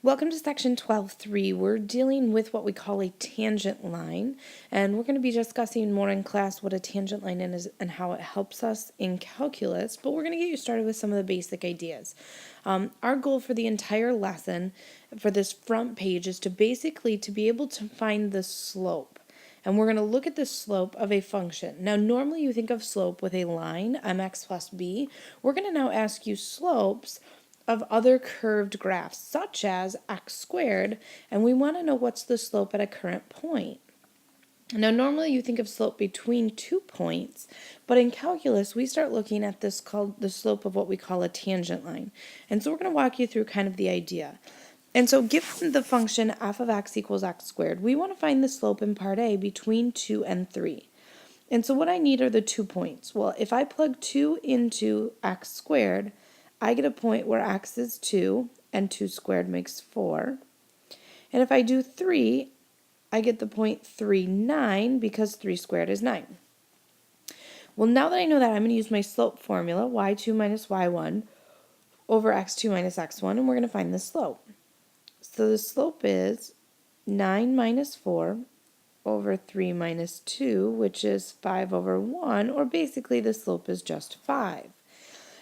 Welcome to section 12.3. We're dealing with what we call a tangent line, and we're going to be discussing more in class what a tangent line is and how it helps us in calculus, but we're going to get you started with some of the basic ideas. Our goal for the entire lesson for this front page is to basically be able to find the slope. And we're going to look at the slope of a function. Now, normally you think of slope with a line, mx plus b. We're going to now ask you slopes of other curved graphs, such as x squared, and we want to know what's the slope at a current point. Now, normally you think of slope between 2 points, but in calculus, we start looking at this called the slope of what we call a tangent line. And so we're going to walk you through kind of the idea. And so given the function f of x equals x squared, we want to find the slope in part A between 2 and 3. And so what I need are the 2 points. Well, if I plug 2 into x squared, I get a point where x is 2 and 2 squared makes 4. And if I do 3, I get the point 3, 9 because 3 squared is 9. Well, now that I know that, I'm going to use my slope formula, y2 minus y1 over x2 minus x1, and we're going to find the slope. So the slope is 9 minus 4 over 3 minus 2, which is 5 over 1, or basically the slope is just 5.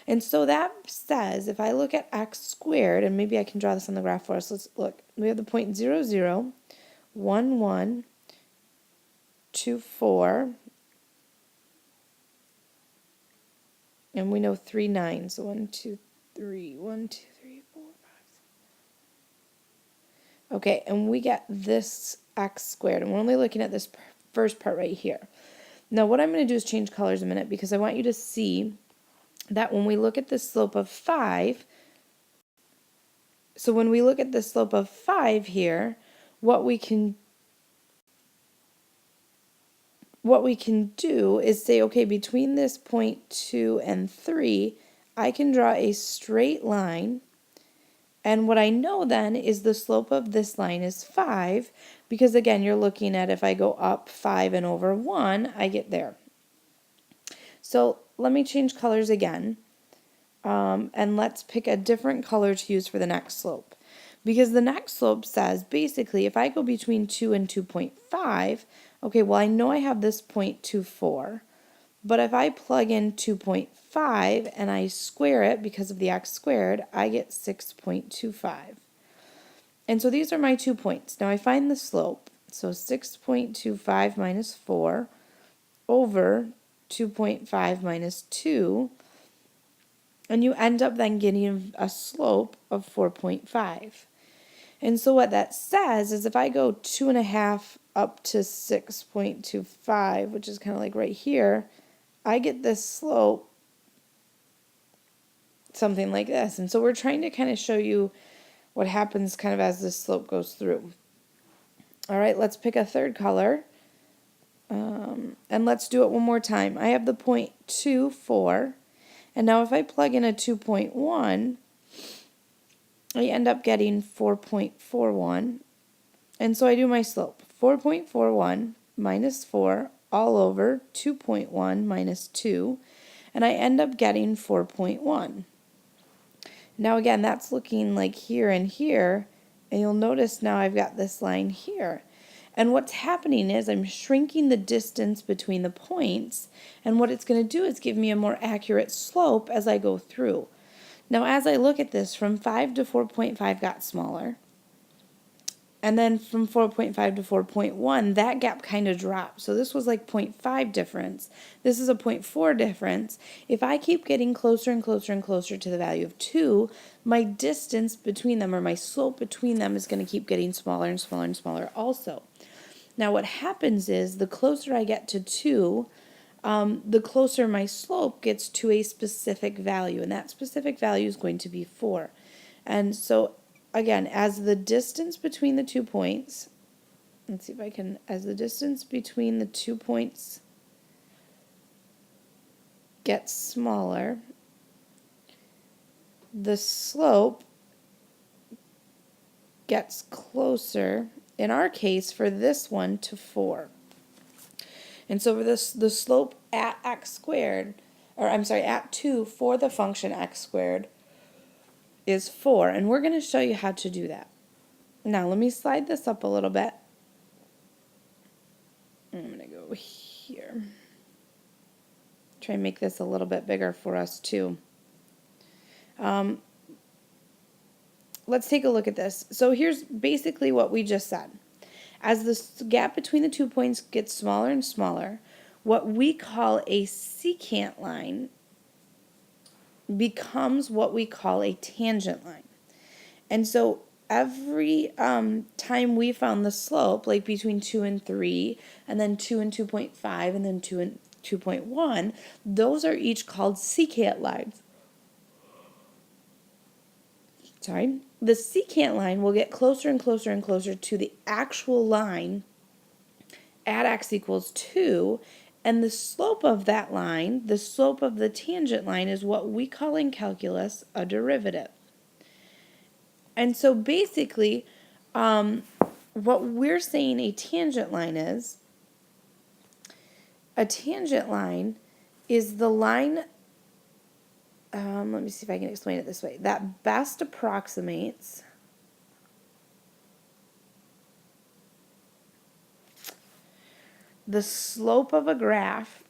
And so that says, if I look at x squared, and maybe I can draw this on the graph for us, let's look. We have the point 0, 0, 1, 1, 2, 4, and we know 3, 9, so 1, 2, 3, 1, 2, 3, 4, 5. Okay, and we get this x squared, and we're only looking at this first part right here. Now what I'm going to do is change colors a minute because I want you to see that when we look at the slope of 5, so when we look at the slope of 5 here, what we can do is say, okay, between this point 2 and 3, I can draw a straight line, and what I know then is the slope of this line is 5, because again, you're looking at if I go up 5 and over 1, I get there. So let me change colors again, and let's pick a different color to use for the next slope. Because the next slope says, basically, if I go between 2 and 2.5, okay, well, I know I have this 0.24, but if I plug in 2.5 and I square it because of the x squared, I get 6.25. And so these are my 2 points. Now I find the slope. So 6.25 minus 4 over 2.5 minus 2, and you end up then getting a slope of 4.5. And so what that says is if I go 2.5 up to 6.25, which is kind of like right here, I get this slope something like this. And so we're trying to kind of show you what happens kind of as this slope goes through. All right, let's pick a third color. And let's do it one more time. I have the point 2, 4. And now if I plug in a 2.1, I end up getting 4.41. And so I do my slope. 4.41 minus 4 all over 2.1 minus 2. And I end up getting 4.1. Now again, that's looking like here and here. And you'll notice now I've got this line here. And what's happening is I'm shrinking the distance between the points, and what it's going to do is give me a more accurate slope as I go through. Now as I look at this, from 5 to 4.5 got smaller, and then from 4.5 to 4.1, that gap kind of dropped. So this was like 0.5 difference. This is a 0.4 difference. If I keep getting closer and closer and closer to the value of 2, my distance between them, or my slope between them, is going to keep getting smaller and smaller and smaller also. Now what happens is the closer I get to 2, the closer my slope gets to a specific value, and that specific value is going to be 4. And so again, as the distance between the 2 points, let's see if I can, as the distance between the 2 points gets smaller, the slope gets closer, in our case for this one, to 4. And so for this, the slope at x squared, or I'm sorry, at 2 for the function x squared is 4, and we're going to show you how to do that. Now let me slide this up a little bit. I'm going to go here. Try and make this a little bit bigger for us too. Let's take a look at this. So here's basically what we just said. As the gap between the 2 points gets smaller and smaller, what we call a secant line becomes what we call a tangent line. And so every time we found the slope, like between 2 and 3, and then 2 and 2.5, and then 2 and 2.1, those are each called secant lines. Sorry. The secant line will get closer and closer and closer to the actual line at x equals 2, and the slope of that line, the slope of the tangent line, is what we call in calculus a derivative. And so basically, what we're saying a tangent line is the line, let me see if I can explain it this way, that best approximates the slope of a graph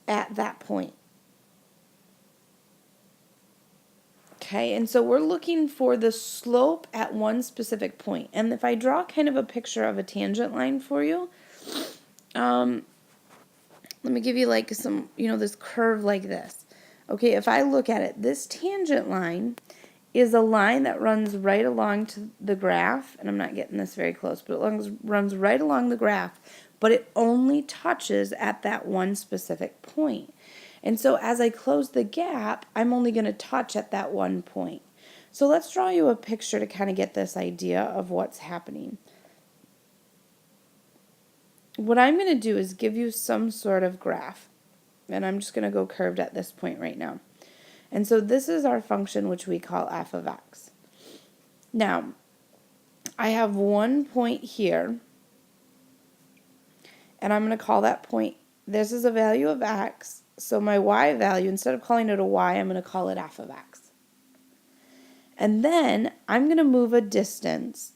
at that point. Okay, and so we're looking for the slope at one specific point. And if I draw kind of a picture of a tangent line for you, let me give you like some, this curve like this. Okay, if I look at it, this tangent line is a line that runs right along to the graph, and I'm not getting this very close, but it runs right along the graph, but it only touches at that one specific point. And so as I close the gap, I'm only going to touch at that one point. So let's draw you a picture to kind of get this idea of what's happening. What I'm going to do is give you some sort of graph, and I'm just going to go curved at this point right now. And so this is our function, which we call f of x. Now, I have one point here, and I'm going to call that point, this is a value of x, so my y value, instead of calling it a y, I'm going to call it f of x. And then I'm going to move a distance,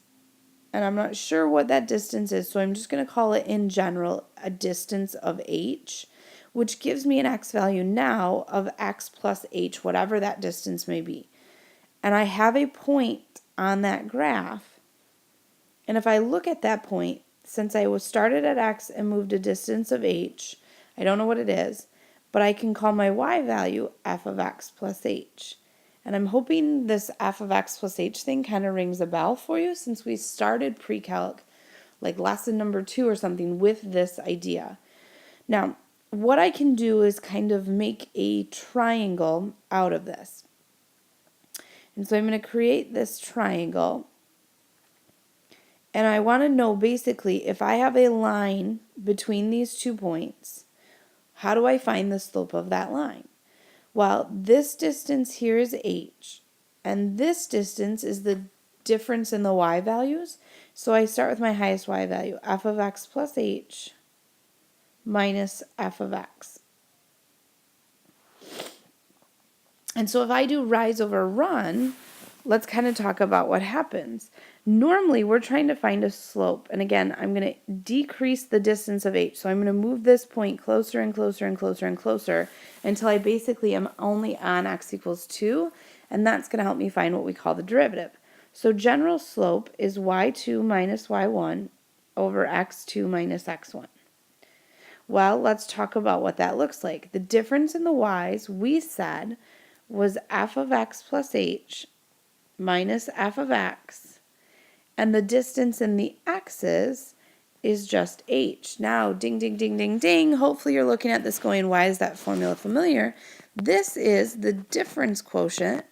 and I'm not sure what that distance is, so I'm just going to call it in general a distance of h, which gives me an x value now of x plus h, whatever that distance may be. And I have a point on that graph, and if I look at that point, since I was started at x and moved a distance of h, I don't know what it is, but I can call my y value f of x plus h. And I'm hoping this f of x plus h thing kind of rings a bell for you, since we started pre-calc, like lesson number 2 or something, with this idea. Now, what I can do is kind of make a triangle out of this. And so I'm going to create this triangle. And I want to know basically, if I have a line between these 2 points, how do I find the slope of that line? Well, this distance here is h, and this distance is the difference in the y values. So I start with my highest y value, f of x plus h minus f of x. And so if I do rise over run, let's kind of talk about what happens. Normally, we're trying to find a slope. And again, I'm going to decrease the distance of h. So I'm going to move this point closer and closer and closer and closer until I basically am only on x equals 2. And that's going to help me find what we call the derivative. So general slope is y2 minus y1 over x2 minus x1. Well, let's talk about what that looks like. The difference in the y's, we said, was f of x plus h minus f of x, and the distance in the x's is just h. Now, ding, ding, ding, ding, ding, hopefully you're looking at this going, why is that formula familiar? This is the difference quotient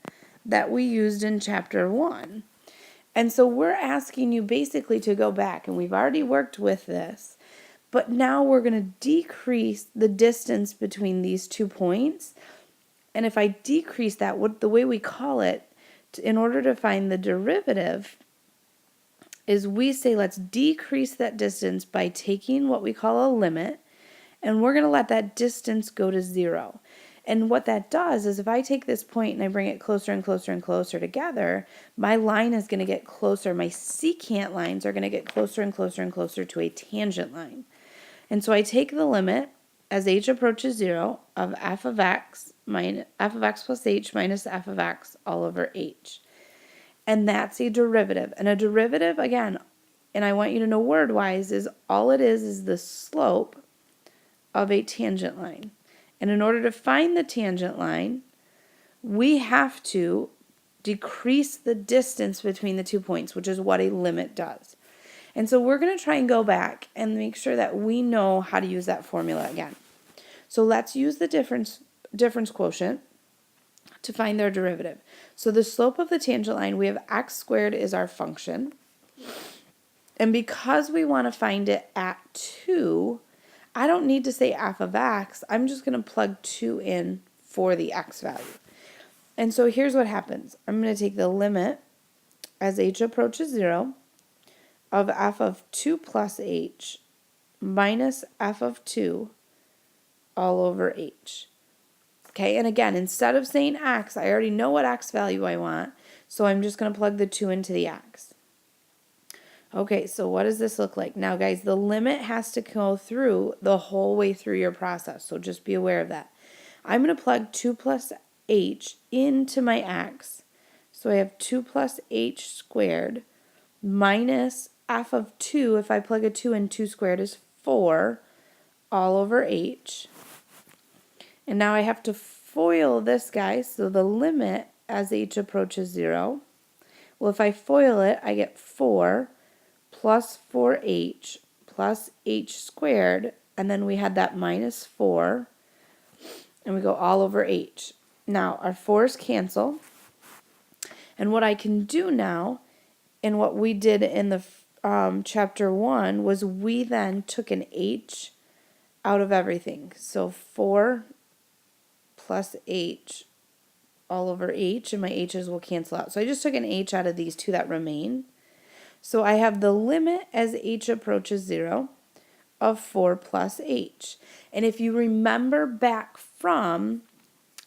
that we used in chapter 1. And so we're asking you basically to go back, and we've already worked with this, but now we're going to decrease the distance between these 2 points. And if I decrease that, the way we call it, in order to find the derivative, is we say let's decrease that distance by taking what we call a limit, and we're going to let that distance go to 0. And what that does is if I take this point and I bring it closer and closer and closer together, my line is going to get closer. My secant lines are going to get closer and closer and closer to a tangent line. And so I take the limit as h approaches 0 of f of x plus h minus f of x all over h. And that's a derivative. And a derivative, again, and I want you to know word-wise, is all it is the slope of a tangent line. And in order to find the tangent line, we have to decrease the distance between the 2 points, which is what a limit does. And so we're going to try and go back and make sure that we know how to use that formula again. So let's use the difference quotient to find their derivative. So the slope of the tangent line, we have x squared is our function. And because we want to find it at 2, I don't need to say f of x. I'm just going to plug 2 in for the x value. And so here's what happens. I'm going to take the limit as h approaches 0 of f of 2 plus h minus f of 2 all over h. Okay, and again, instead of saying x, I already know what x value I want, so I'm just going to plug the 2 into the x. Okay, so what does this look like? Now, guys, the limit has to go through the whole way through your process, so just be aware of that. I'm going to plug 2 plus h into my x, so I have 2 plus h squared minus f of 2. If I plug a 2 in, 2 squared is 4 all over h. And now I have to FOIL this guy, so the limit as h approaches 0. Well, if I FOIL it, I get 4 plus 4h plus h squared, and then we had that minus 4, and we go all over h. Now, our 4's cancel, and what I can do now, and what we did in the chapter 1, was we then took an h out of everything. So 4 plus h all over h, and my h's will cancel out. So I just took an h out of these two that remain. So I have the limit as h approaches 0 of 4 plus h. And if you remember back from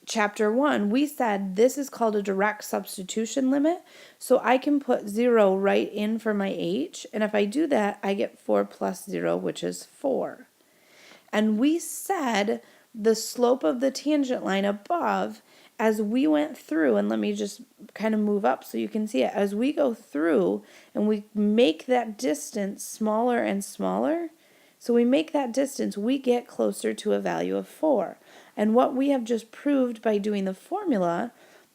chapter 1, we said this is called a direct substitution limit. So I can put 0 right in for my h. And if I do that, I get 4 plus 0, which is 4. And we said the slope of the tangent line above, as we went through, and let me just kind of move up so you can see it, as we go through and we make that distance smaller and smaller, so we make that distance, we get closer to a value of 4. And what we have just proved by doing the formula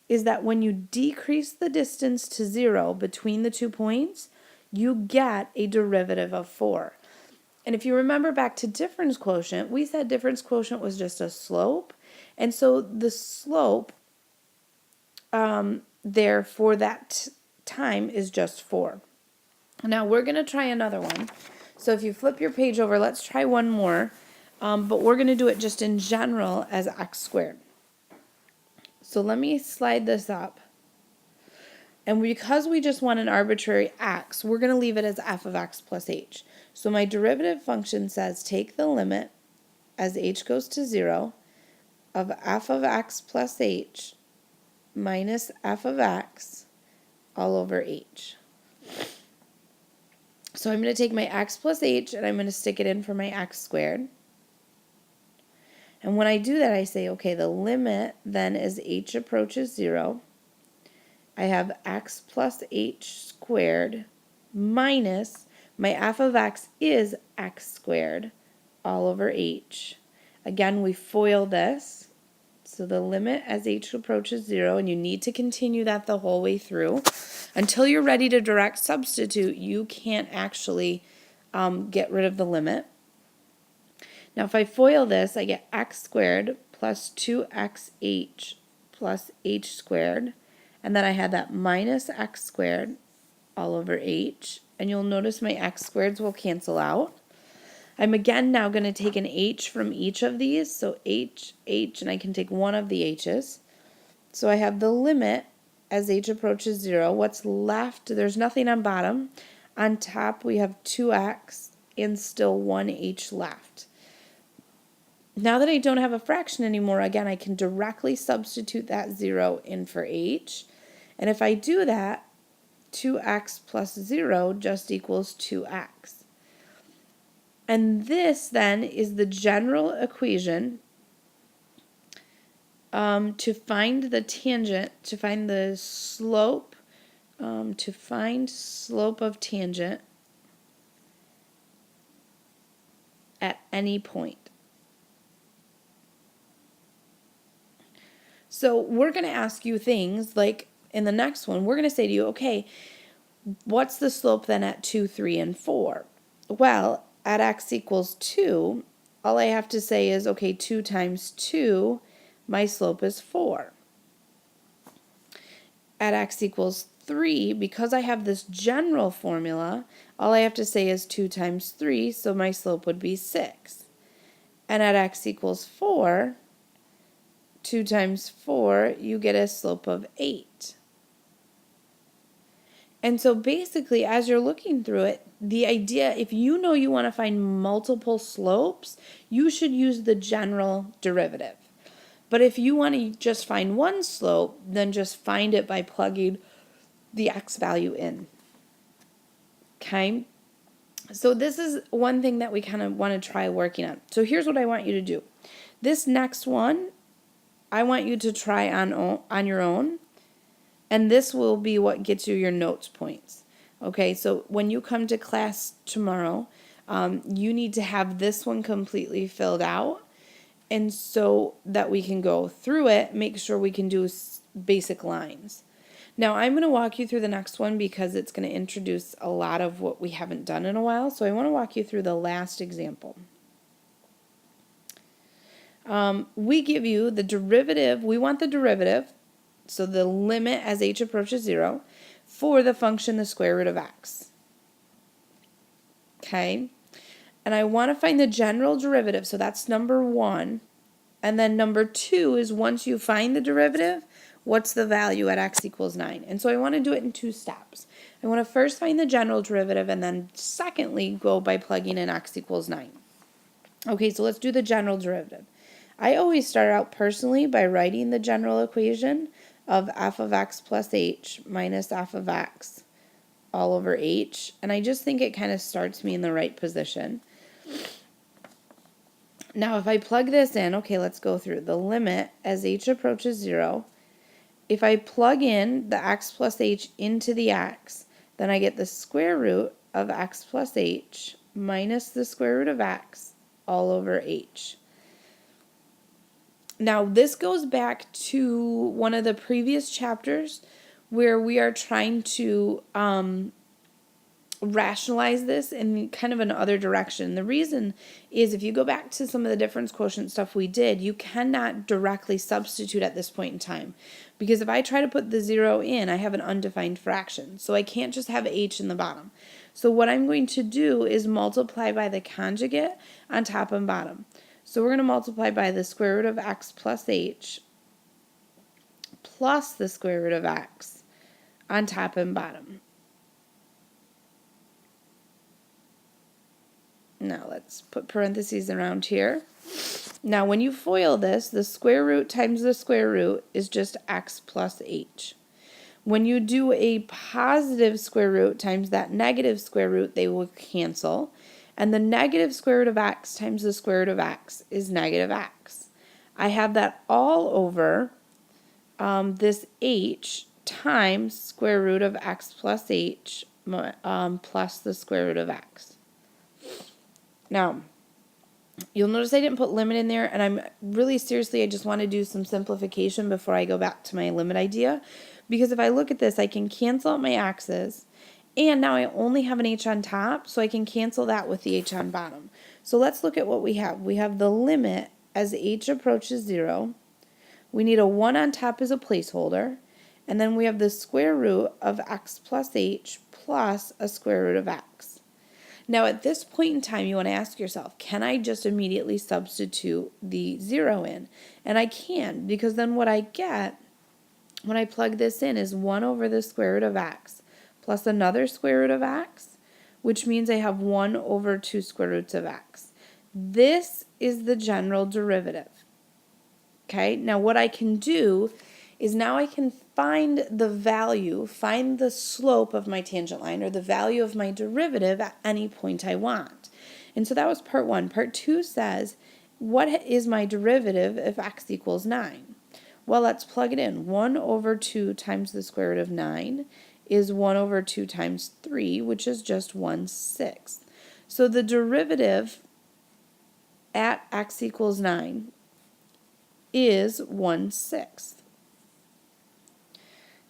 is that when you decrease the distance to 0 between the 2 points, you get a derivative of 4. And if you remember back to difference quotient, we said difference quotient was just a slope. And so the slope there for that time is just 4. Now we're going to try another one. So if you flip your page over, let's try one more. But we're going to do it just in general as x squared. So let me slide this up. And because we just want an arbitrary x, we're going to leave it as f of x plus h. So my derivative function says take the limit as h goes to 0 of f of x plus h minus f of x all over h. So I'm going to take my x plus h and I'm going to stick it in for my x squared. And when I do that, I say, okay, the limit then as h approaches 0, I have x plus h squared minus my f of x is x squared all over h. Again, we FOIL this. So the limit as h approaches 0, and you need to continue that the whole way through. Until you're ready to direct substitute, you can't actually get rid of the limit. Now if I FOIL this, I get x squared plus 2xh plus h squared. And then I had that minus x squared all over h. And you'll notice my x squareds will cancel out. I'm again now going to take an h from each of these. So h, and I can take one of the h's. So I have the limit as h approaches 0. What's left? There's nothing on bottom. On top we have 2x and still one h left. Now that I don't have a fraction anymore, again, I can directly substitute that 0 in for h. And if I do that, 2x plus 0 just equals 2x. And this then is the general equation to find the tangent, to find the slope, to find slope of tangent at any point. So we're going to ask you things like in the next one, we're going to say to you, okay, what's the slope then at 2, 3, and 4? Well, at x equals 2, all I have to say is, okay, 2 times 2, my slope is 4. At x equals 3, because I have this general formula, all I have to say is 2 times 3, so my slope would be 6. And at x equals 4, 2 times 4, you get a slope of 8. And so basically, as you're looking through it, the idea, if you know you want to find multiple slopes, you should use the general derivative. But if you want to just find one slope, then just find it by plugging the x value in. Okay? So this is one thing that we kind of want to try working on. So here's what I want you to do. This next one, I want you to try on your own. And this will be what gets you your notes points. Okay, so when you come to class tomorrow, you need to have this one completely filled out. And so that we can go through it, make sure we can do basic lines. Now I'm going to walk you through the next one because it's going to introduce a lot of what we haven't done in a while. So I want to walk you through the last example. We give you the derivative, we want the derivative, so the limit as h approaches 0, for the function the square root of x. Okay? And I want to find the general derivative, so that's number 1. And then number 2 is once you find the derivative, what's the value at x equals 9? And so I want to do it in 2 steps. I want to first find the general derivative and then secondly go by plugging in x equals 9. Okay, so let's do the general derivative. I always start out personally by writing the general equation of f of x plus h minus f of x all over h. And I just think it kind of starts me in the right position. Now if I plug this in, okay, let's go through the limit as h approaches 0. If I plug in the x plus h into the x, then I get the square root of x plus h minus the square root of x all over h. Now this goes back to one of the previous chapters where we are trying to rationalize this in kind of another direction. The reason is if you go back to some of the difference quotient stuff we did, you cannot directly substitute at this point in time. Because if I try to put the 0 in, I have an undefined fraction. So I can't just have h in the bottom. So what I'm going to do is multiply by the conjugate on top and bottom. So we're going to multiply by the square root of x plus h plus the square root of x on top and bottom. Now let's put parentheses around here. Now when you FOIL this, the square root times the square root is just x plus h. When you do a positive square root times that negative square root, they will cancel. And the negative square root of x times the square root of x is negative x. I have that all over this h times square root of x plus h plus the square root of x. Now, you'll notice I didn't put limit in there, and I'm really seriously, I just want to do some simplification before I go back to my limit idea. Because if I look at this, I can cancel out my x's, and now I only have an h on top, so I can cancel that with the h on bottom. So let's look at what we have. We have the limit as h approaches 0. We need a 1 on top as a placeholder, and then we have the square root of x plus h plus a square root of x. Now at this point in time, you want to ask yourself, can I just immediately substitute the 0 in? And I can, because then what I get when I plug this in is 1 over the square root of x plus another square root of x, which means I have 1 over 2 square roots of x. This is the general derivative. Okay, now what I can do is now I can find the value, find the slope of my tangent line or the value of my derivative at any point I want. And so that was part one. Part two says, what is my derivative if x equals 9? Well, let's plug it in. 1 over 2 times the square root of 9 is 1 over 2 times 3, which is just 1/6. So the derivative at x equals 9 is 1/6.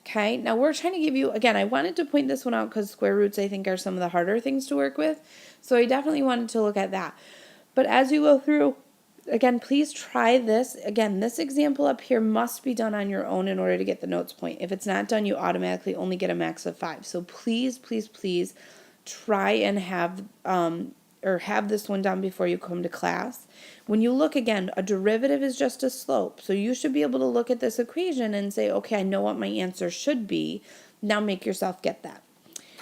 Okay, now we're trying to give you, again, I wanted to point this one out because square roots I think are some of the harder things to work with. So I definitely wanted to look at that. But as you go through, again, please try this. Again, this example up here must be done on your own in order to get the notes point. If it's not done, you automatically only get a max of 5. So please, please, please try and have this one done before you come to class. When you look again, a derivative is just a slope. So you should be able to look at this equation and say, okay, I know what my answer should be. Now make yourself get that.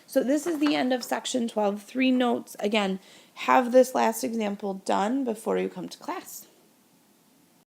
So this is the end of section 12. 3 notes. Again, have this last example done before you come to class.